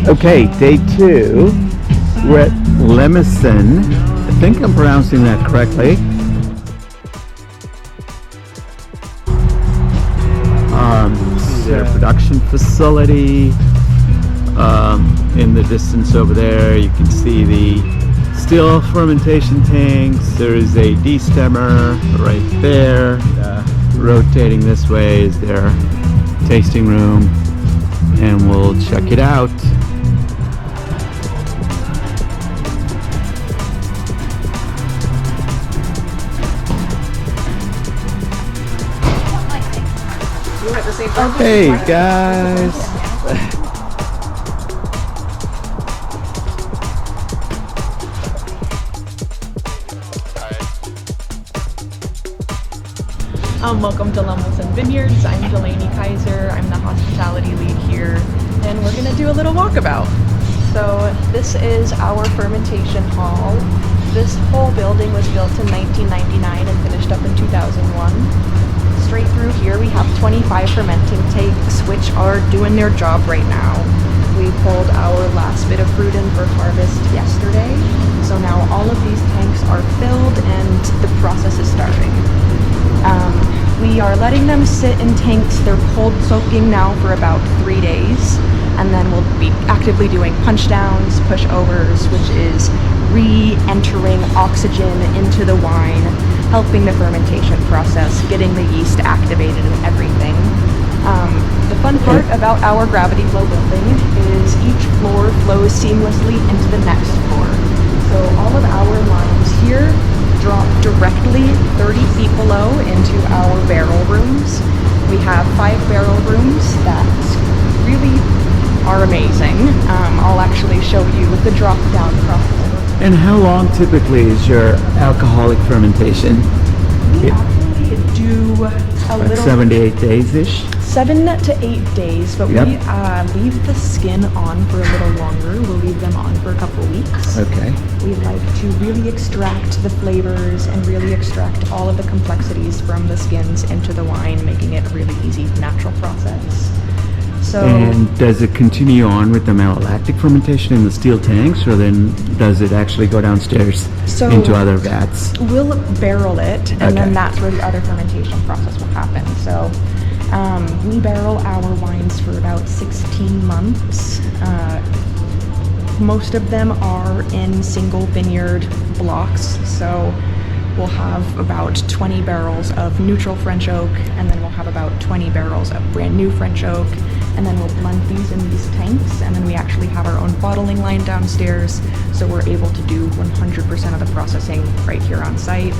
Okay, day 2. We're at Lemelson. I think I'm pronouncing that correctly. Their production facility. In the distance over there, you can see the steel fermentation tanks. There is a destemmer right there. Rotating this way is their tasting room, and we'll check it out. Hey guys! Welcome to Lemelson Vineyards. I'm Delaney Kaiser. I'm the hospitality lead here, and we're going to do a little walkabout. So this is our fermentation hall. This whole building was built in 1999 and finished up in 2001. Straight through here we have 25 fermenting tanks which are doing their job right now. We pulled our last bit of fruit in for harvest yesterday, so now all of these tanks are filled and the process is starting. We are letting them sit in tanks. They're cold soaking now for about 3 days, and then we'll be actively doing punch downs, push overs, which is re-entering oxygen into the wine, helping the fermentation process, getting the yeast activated and everything. The fun part about our gravity flow building is each floor flows seamlessly into the next floor. So all of our lines here drop directly 30 feet below into our barrel rooms. We have 5 barrel rooms that really are amazing. I'll actually show you the drop down process. And how long typically is your alcoholic fermentation? We actually do a Like little 7 to 8 days-ish? 7 to 8 days, but Yep. we leave the skin on for a little longer. We'll leave them on for a couple weeks. Okay. We like to really extract the flavors and really extract all of the complexities from the skins into the wine, making it a really easy, natural process. So, And does it continue on with the malolactic fermentation in the steel tanks, or then does it actually go downstairs into other vats? we'll barrel it, and Okay. then that's where the other fermentation process will happen. So we barrel our wines for about 16 months. Most of them are in single vineyard blocks, so we'll have about 20 barrels of neutral French oak, and then we'll have about 20 barrels of brand new French oak, and then we'll blend these in these tanks, and then we actually have our own bottling line downstairs, so we're able to do 100% of the processing right here on site,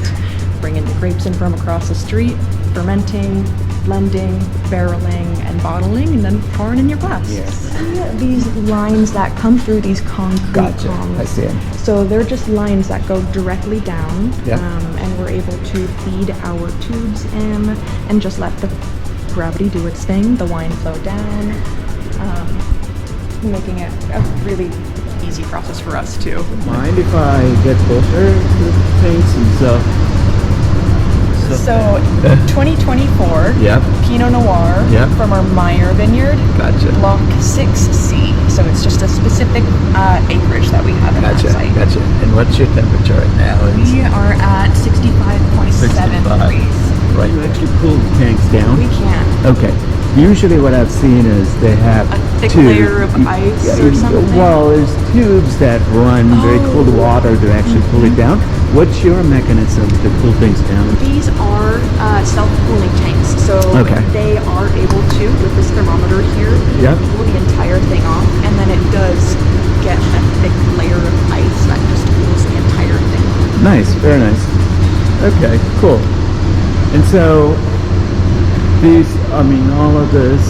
bringing the grapes in from across the street, fermenting, blending, barreling, and bottling, and then pouring in your glass. Yes. See these lines that come through these concrete Gotcha. tongs? I see it. So they're just lines that go directly down, Yep. and we're able to feed our tubes in and just let the gravity do its thing, the wine flow down, making it a really easy process for us too. Mind if I get closer to the tanks and stuff? So 2024 Yep. Pinot Noir Yep. from our Meyer Vineyard, Gotcha. Block 6C. So it's just a specific acreage that we have in Gotcha. that site. Gotcha. And what's your temperature right now? We are at 65.7 degrees. Right. You actually pull the tanks down? We can. Okay. Usually what I've seen is they have A thick tubes. layer of ice or something? Well, there's tubes that run very cold Oh. water to actually pull it down. What's your mechanism to cool things down? These are self-cooling tanks, so Okay. they are able to, with this thermometer here, Yep. cool the entire thing off, and then it does get a thick layer of ice that just cools the entire thing off. Nice, very nice. Okay, cool. And so these, I mean, all of this,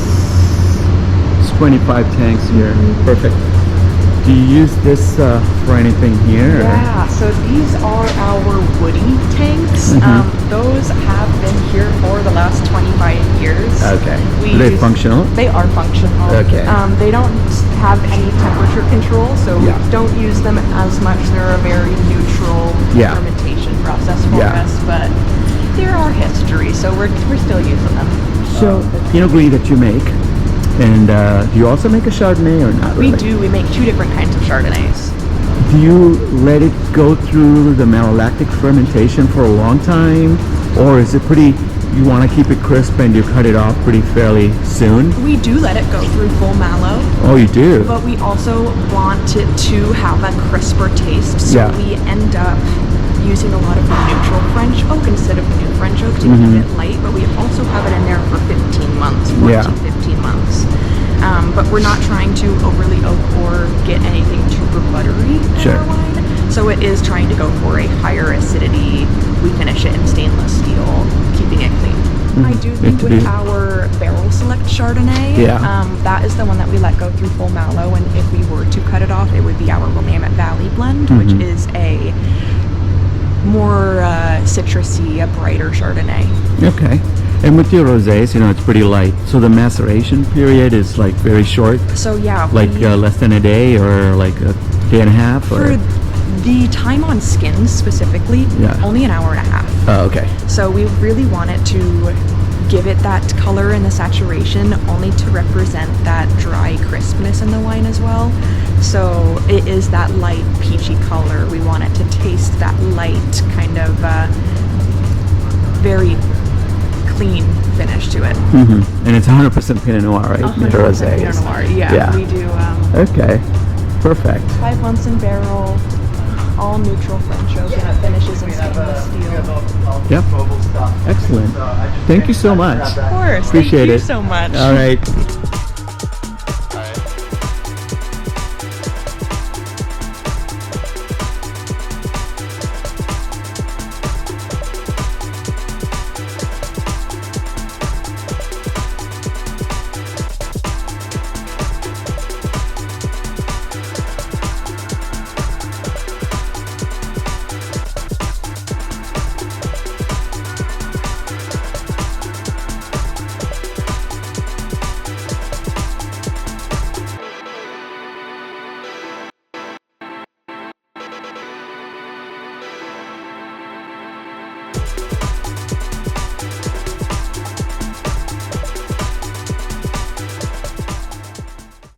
it's 25 tanks here. Perfect. Do you use this for anything here? Yeah, so these are our woody tanks. Those have been here for the last 25 years. Okay. Are they functional? They are functional. Okay. They don't have any temperature control, so Yeah. we don't use them as much. They're a very neutral Yeah. fermentation process for Yeah. us, but they're our history, so we're still using them. So, Pinot Gris that you make, And do you also make a Chardonnay or not? We really? do. We make two different kinds of Chardonnays. Do you let it go through the malolactic fermentation for a long time, or is it pretty? You want to keep it crisp and you cut it off pretty fairly soon? We do let it go through full mallow, Oh, you do. but we also want it to have a crisper taste. So Yeah. we end up using a lot of neutral French oak instead of new French oak to keep it light, but we also have it in there for 15 months, 14, 15 months. But we're not trying to overly oak or get anything super buttery in Sure. our wine. So it is trying to go for a higher acidity. We finish it in stainless steel, keeping it clean. I do think with our barrel select Chardonnay, that is the one that we let go through full mallow, and if we were to cut it off, it would be our Willamette Valley blend, which is a more citrusy, a brighter Chardonnay. Okay. And with your rosés, you know, it's pretty light. So the maceration period is like very short, So yeah, like less than a day or like a day and a half, or. for the time on skins specifically, only an hour and a half. Oh, okay. So we really want it to give it that color and the saturation, only to represent that dry crispness in the wine as well. So it is that light peachy color. We want it to taste that light kind of very clean finish to it. And it's 100% Pinot Noir, right? 100% Rosé. Pinot Noir. Yeah, we do. Okay. Perfect. 5 months in barrel, all neutral French oak, and it finishes in stainless steel. Yep. Excellent. Thank you so much. Of course. Appreciate Thank you it. so much. All right.